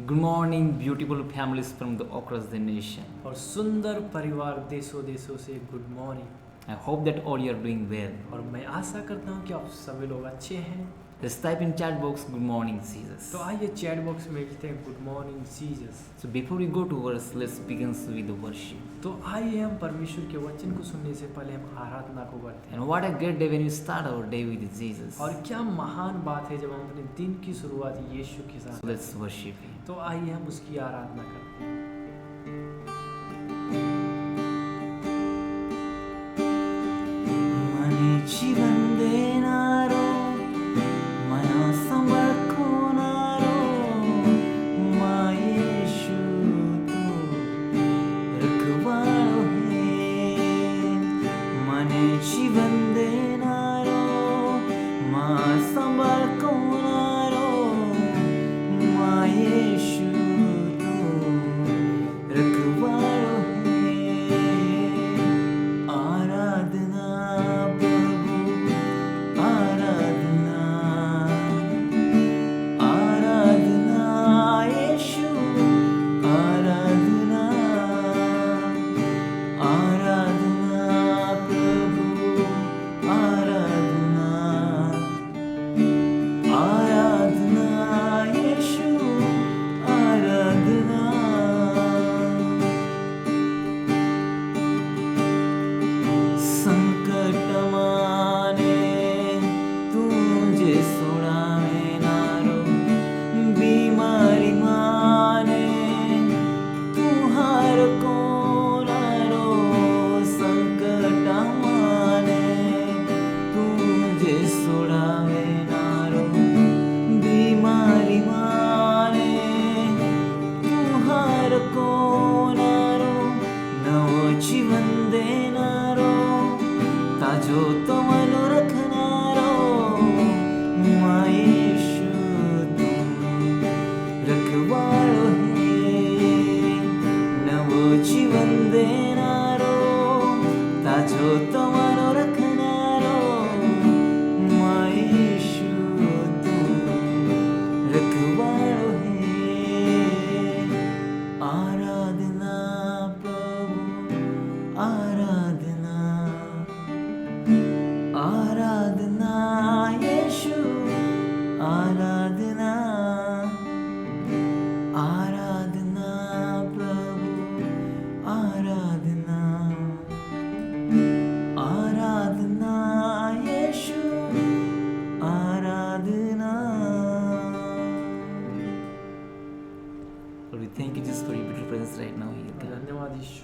Good morning, beautiful families from across the nation. और सुंदर परिवार देशों देशों से good morning. I hope that all you are doing well. और मैं आशा करता हूँ कि आप सभी लोग अच्छे हैं। Just type in chat box Good morning Jesus. तो आइए चैट बॉक्स में लिखते हैं good morning Jesus. So before we go to verse, let's begin with the worship. तो आइए हम परमेश्वर के वचन को सुनने से पहले हम आराधना को करते हैं। And what a great day when we start our day with Jesus. और क्या महान बात है जब हम अपने दिन की शुरुआत यीशु के साथ। So let's worship Him. तो आइए हम उसकी आराधना करते हैं।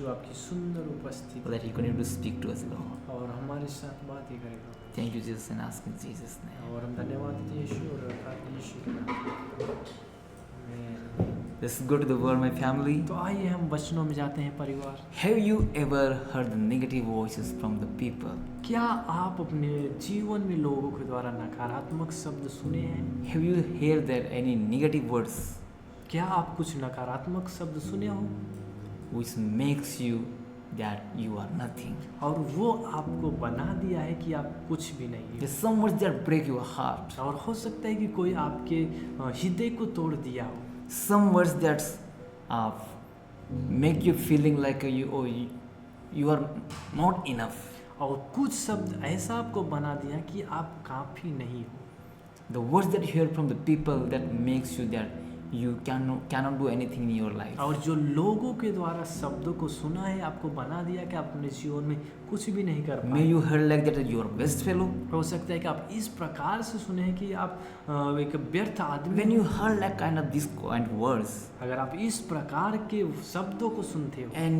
आपकी सुंदर उपस्थिति That He continue to speak to us, Lord. और हमारे साथ बात ही करेगा। Thank you, Jesus, and ask in Jesus' name. और हम धन्यवाद देते हैं यीशु और यीशु के नाम में। Let's go to the word, my family. तो आइए हम वचनों में जाते हैं परिवार। Have you ever heard the negative voices from the people? क्या आप अपने जीवन में लोगों के द्वारा नकारात्मक शब्द सुने हैं? Have you heard that any negative words क्या आप कुछ नकारात्मक शब्द सुने हो? which makes you that you are nothing? और वो आपको बना दिया है कि आप कुछ भी नहीं है। There's some words that break your heart. और हो सकता है कि कोई आपके हृदय को तोड़ दिया हो। Some words that make you feeling like you are not enough. और कुछ शब्द ऐसा आपको बना दिया कि आप काफी नहीं हो। The words that you hear from the people that makes you that you cannot do anything in your life. और जो लोगों के द्वारा शब्दों को सुना है आपको बना दिया कि आप अपने जीवन में कुछ भी नहीं कर पाए। May you heard like that you are best fellow. हो सकता है कि आप इस प्रकार से सुने हैं कि आप एक व्यर्थ आदमी। When you heard like kind of this kind of words, अगर आप इस प्रकार के शब्दों को सुनते हो and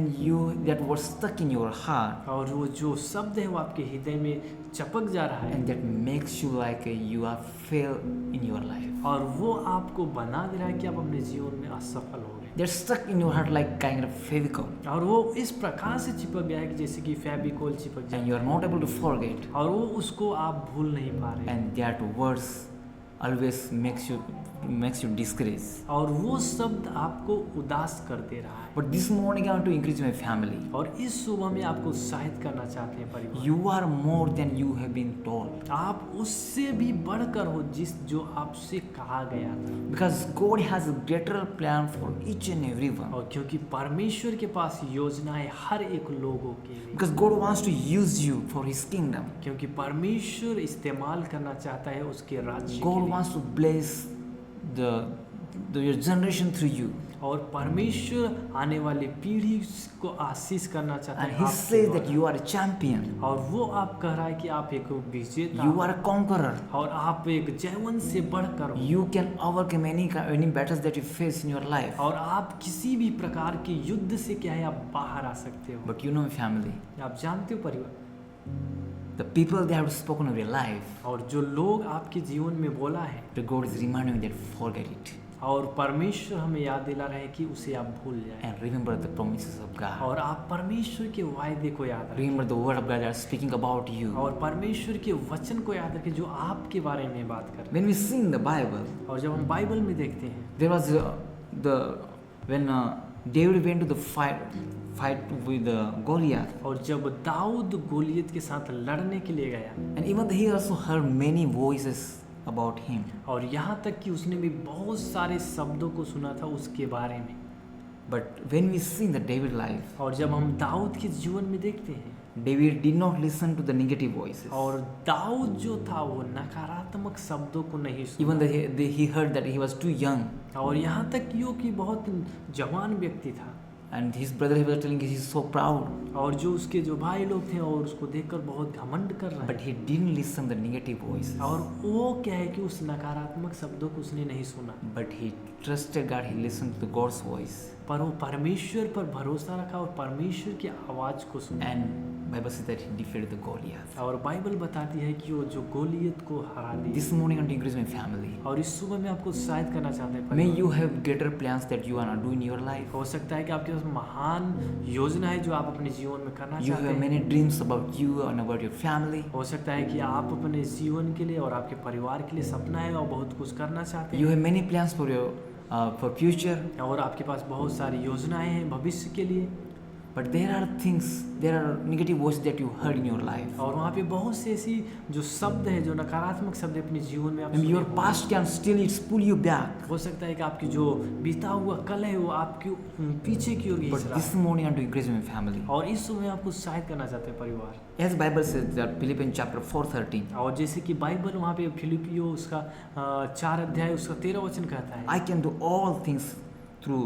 that was stuck in your heart, और वो जो शब्द है वो आपके हृदय में चपक जा रहा है, and that makes you like you are fail in your life. और वो आपको बना दे रहा है कि आप अपने जीवन में असफल हो गए। They're stuck in your heart like kind of Fevicol, और वो इस प्रकार से चिपक गया है कि जैसे कि फेविकोल चिपक जाए, and you are not able to forget. और वो उसको आप भूल नहीं पा रहे। And that words always makes you makes you discouraged. और वो शब्द आपको उदास कर दे रहा है। But this morning I want to encourage my family. और इस सुबह में आपको उत्साहित करना चाहते हैं परिवार। You are more than you have been told. आप उससे भी बढ़कर हो जो आपसे कहा गया था। Because God has a greater plan for each and everyone. और क्योंकि परमेश्वर के पास योजनाएं हर एक लोगों के लिए। Because God wants to use you for His kingdom. क्योंकि परमेश्वर इस्तेमाल करना चाहता है उसके राज्य के God लिए। wants to bless your generation through you. और परमेश्वर आने वाली पीढ़ी को आशीष करना चाहता And है He आपके says that द्वारा। you are a champion. और वो आप कह रहा है कि आप एक विजेता You are a conqueror. और आप एक जयवंत से बढ़कर हो। You can overcome any battles that you face in your life. और आप किसी भी प्रकार के युद्ध से क्या है आप बाहर आ सकते हो। But you know, family, आप जानते हो परिवार, the people they have spoken of your life, और जो लोग आपके जीवन में बोला है but God is reminding you that forget it और परमेश्वर हमें याद दिला रहे हैं कि उसे आप भूल जाएं and remember the promises of God. और आप परमेश्वर के वायदे को याद रखें Remember the word of God that are speaking about you. और परमेश्वर के वचन को याद रखें जो आपके बारे में बात कर रहे When we see in the Bible, हैं। और जब हम बाइबल में देखते हैं there was when David went to the fight with Goliath, और जब दाऊद गोलियत के साथ लड़ने के लिए गया and even he also heard many voices about him. और यहाँ तक कि उसने भी बहुत सारे शब्दों को सुना था उसके बारे में। But when we see in the David life, और जब हम दाऊद के जीवन में देखते हैं David did not listen to the negative voices. और दाऊद जो था वो नकारात्मक शब्दों को नहीं सुना। Even though he heard that he was too young, और यहाँ तक कि वो कि बहुत जवान व्यक्ति था and his brother was telling he is so proud, और जो उसके जो भाई लोग थे और उसको देखकर बहुत घमंड कर रहे but हैं। he didn't listen the negative voices. और वो क्या है कि उस नकारात्मक शब्दों को उसने नहीं सुना, But he trusted God. He listened to God's voice. पर वो परमेश्वर पर भरोसा रखा और परमेश्वर की आवाज को सुना। And Bible says that he defeated the Goliath. और बाइबल बताती है कि वो जो गोलियत को हरा दी। This morning I want to encourage my family. और इस सुबह में आपको उत्साहित करना चाहते हैं May परिवार। you have greater plans that you want to do in your life. हो सकता है कि आपके पास महान योजना है जो आप अपने जीवन में करना You चाहते have हैं। many dreams about you and about your family. हो सकता है कि आप अपने जीवन के लिए और आपके परिवार के लिए सपना है और बहुत कुछ करना चाहते You हैं have many plans for your for future. और आपके पास बहुत सारी योजनाएं हैं भविष्य के लिए। But there are negative voices that you heard in your life. और वहाँ पे बहुत से ऐसी जो शब्द है जो नकारात्मक शब्द है अपने जीवन में आप Maybe सुने your होंगे। past can still pull you back. हो सकता है कि आपकी जो बीता हुआ कल है वो आपके पीछे की ओर खींच But रहा this है। morning I want to encourage my family. और इस समय आपको उत्साहित करना चाहते हैं परिवार। As Bible says that Philippians chapter 4:13, और जैसे कि बाइबल वहाँ पे फिलिपियो उसका 4 अध्याय उसका 13 वचन कहता है। I can do all things through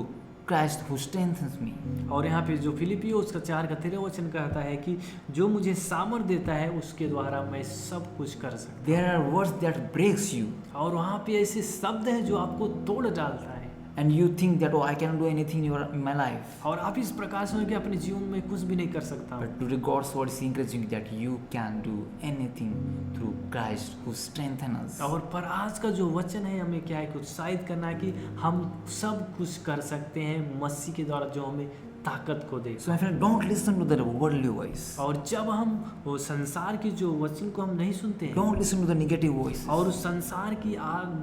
Christ who strengthens me. और यहाँ पे जो फिलिपियो उसका 4 का 13 वचन कहता है कि जो मुझे सामर्थ देता है उसके द्वारा मैं सब कुछ कर सकता There are words that breaks you, हूँ। और वहाँ पे ऐसे शब्द हैं जो आपको तोड़ डालता है and you think that I cannot do anything in my life. और आप इस प्रकार से हो कि अपने जीवन में कुछ भी नहीं कर सकता हूँ। But today God's word is encouraging that you can do anything through Christ who strengthens us. और पर आज का जो वचन है हमें क्या है कि उत्साहित करना है कि हम सब कुछ कर सकते हैं मसीह के द्वारा जो हमें ताकत को दे। So my friend, don't listen to the worldly voice. और जब हम वो संसार की जो वचन को हम नहीं सुनते हैं Don't listen to the negative voices. और उस संसार की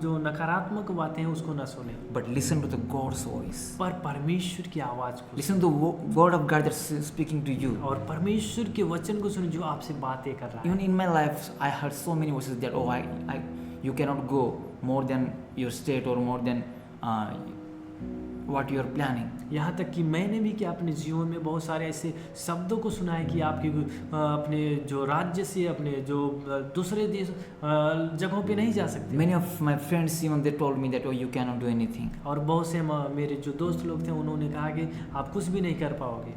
जो नकारात्मक बातें हैं उसको ना सुने, But listen to the God's voice. पर परमेश्वर की आवाज को Listen to the word of God that's speaking to you. और परमेश्वर के वचन को सुने जो आपसे बातें कर रहा Even है। in my life, I heard so many voices that you cannot go more than your state or more than what you are planning. यहाँ तक कि मैंने भी क्या अपने जीवन में बहुत सारे ऐसे शब्दों को सुना है कि आपके अपने जो राज्य से अपने जो दूसरे देश जगहों पे नहीं जा सकते। Many of my friends even they told me that you cannot do anything. और बहुत से मेरे जो दोस्त लोग थे उन्होंने कहा कि आप कुछ भी नहीं कर पाओगे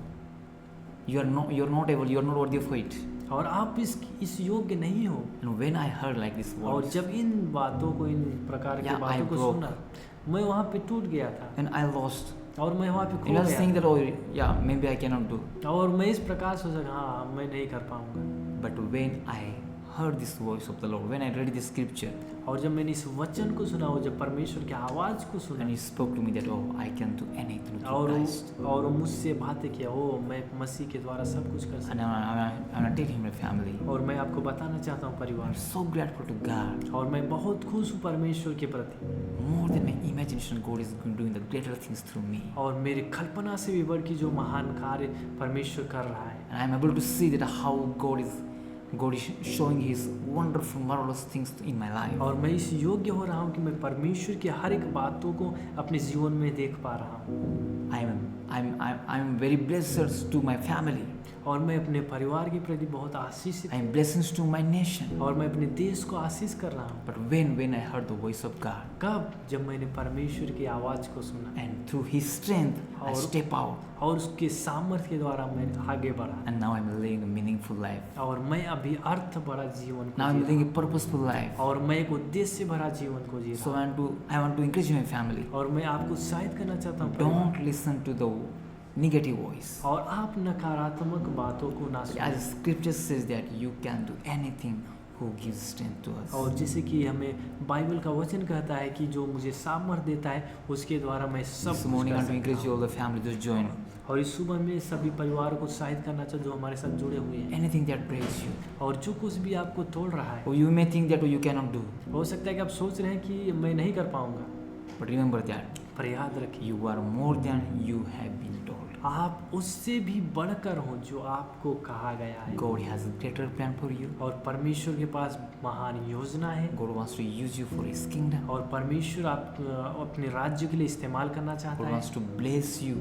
You're not able. You're not worthy of it. और आप इस योग्य नहीं हो। And when I heard like this और words, जब इन बातों को इन प्रकार की Yeah, बातों I को broke. सुना मैं वहाँ पे टूट गया था and I lost. और मैं वहाँ पे And खो I was गया thinking that yeah, maybe I cannot do. और मैं इस प्रकार सोचा हाँ मैं नहीं कर पाऊंगा। But when I heard this voice of the Lord, when I read this scripture, और जब मैंने इस वचन को सुना, और जब परमेश्वर की आवाज़ को सुना, and He spoke to me that, oh, I can do anything through और Christ. और वो मुझसे बातें किया, ओ मैं मसीह के द्वारा सब कुछ कर And सकता I'm going to tell Him, my family, हूँ। और मैं आपको बताना चाहता हूँ परिवार, I'm so grateful to God. और मैं बहुत खुश हूँ परमेश्वर के प्रति, More than my imagination, God is doing the greater things through me. और मेरी कल्पना से भी बढ़ के जो महान कार्य परमेश्वर कर रहा है। And I'm able to see that how God is showing His wonderful, marvelous things in my life. और मैं इस योग्य हो रहा हूँ कि मैं परमेश्वर की हर एक बातों को अपने जीवन में देख पा रहा हूँ। I'm very blessed to my family. और मैं अपने परिवार के प्रति बहुत आशीषित I'm blessings to my nation. और मैं अपने देश को आशीष कर रहा हूँ। But when I heard the voice of God, कब? जब मैंने परमेश्वर की आवाज़ को सुना, and through His strength, I और- step out, और उसके सामर्थ्य के द्वारा मैं आगे बढ़ा, and now I'm living a meaningful life. और मैं अभी अर्थ भरा जीवन को Now I'm जी living रहा a purposeful life. हूँ, और मैं एक उद्देश्य भरा जीवन को जी So रहा हूँ। I want to encourage my family. और मैं आपको उत्साहित करना चाहता हूँ परिवार, Don't listen to the negative voice. और आप नकारात्मक बातों को ना सुनें। As Scripture says that you can do anything who gives strength to us. और जैसे कि हमें बाइबल का वचन कहता है कि जो मुझे सामर्थ देता है उसके द्वारा मैं सब This कुछ morning I कर want to सकता encourage you हूँ। all the family to join. और इस सुबह में सभी परिवार को उत्साहित करना चाहिए जो हमारे साथ जुड़े हुए हैं, Anything that breaks you. और जो कुछ भी आपको तोड़ रहा है। Or you may think that you cannot do. हो सकता है कि आप सोच रहे हैं कि मैं नहीं कर पाऊंगा, But remember that पर याद रखिए you are more than you have been told. आप उससे भी बढ़कर हो जो आपको कहा गया है। God has a greater plan for you. और परमेश्वर के पास महान योजना है, God wants to use you for His kingdom. और परमेश्वर आप अपने राज्य के लिए इस्तेमाल करना चाहता God है, wants to bless you.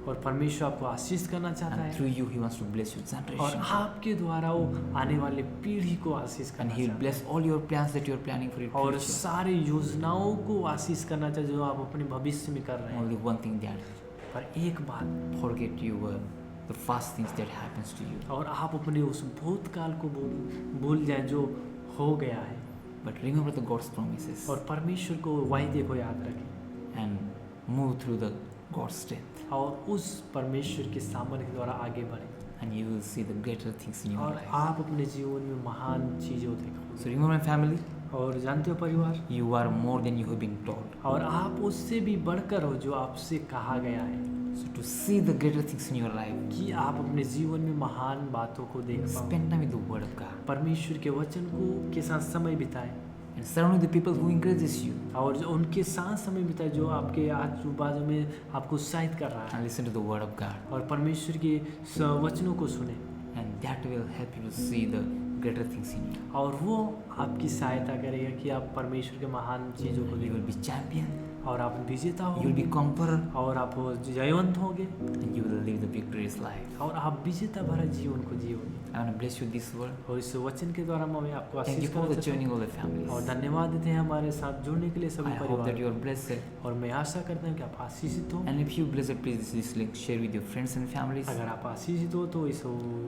और परमेश्वर आपको आशीष करना चाहता And है, through you He wants to bless your और generation. आपके द्वारा वो आने वाले पीढ़ी को आशीष And करना He will चाहता है, bless all your plans that you are planning for your और future. सारे योजनाओं को आशीष करना चाहिए जो आप अपने भविष्य में कर रहे हैं। Only one thing that पर एक बात, forget the past things that happens to you. और आप अपने उस भूतकाल को भूल जाएं जो हो गया है, But remember the God's promises और परमेश्वर को वायदे को याद रखें, and move through the God's strength, और उस परमेश्वर के सामर्थ्य के द्वारा आगे बढ़ें, and you will see the greater things in your और life. आप अपने जीवन में महान चीज़ों देखोगे। So remember, my family, और जानते हो परिवार, you are more than you have been told. और आप उससे भी बढ़कर हो जो आपसे कहा गया है, So to see the greater things in your life, कि आप अपने जीवन में महान बातों को देख पाओ। spend time with the Word of God, परमेश्वर के वचन को के साथ समय बिताएं, and surround with the people who encourages you, और जो उनके साथ समय बिताएं जो आपके आजू बाजू में आपको उत्साहित कर रहा है, and listen to the Word of God, और परमेश्वर के वचनों को सुने, and that will help you to see the greater things in you. और वो आपकी सहायता करेगा कि आप परमेश्वर के महान चीज़ों को You देखो, will be champion, और आप विजेता you will be होंगे, conqueror, और आप जयवंत होंगे, and you will live the victorious life. और आप विजेता भरा जीवन को जियोगे। I want to bless you with this word. और इस वचन के द्वारा मैं आपको Thank you आशीष for करना the चाहता हूँ, joining of the families. और धन्यवाद देते हैं हमारे साथ जुड़ने के लिए सभी I hope that परिवार, you are blessed. और मैं आशा करता हूँ कि आप आशीषित हो। And if you blessed, please this link share with your friends and families. अगर आप आशीषित हो तो इस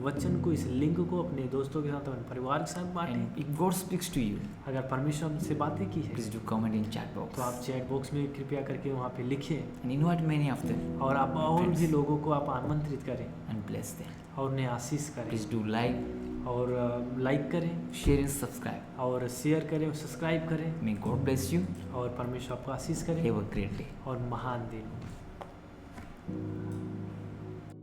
वचन को, इस लिंक को अपने दोस्तों के साथ, अपने परिवार के साथ बांटें। And if God speaks to you, अगर परमेश्वर हमसे बातें की है please do comment in chat box तो आप चैट बॉक्स में कृपया करके वहाँ पे लिखें, and invite many of them और आप और भी लोगों को आप आमंत्रित करें and bless them. और उन्हें आशीष करें, Please do like, और लाइक करें, share and subscribe. और शेयर करें, और सब्सक्राइब करें, May God bless you. और परमेश्वर आपको आशीष करें, Have a great day. और महान दिन हो।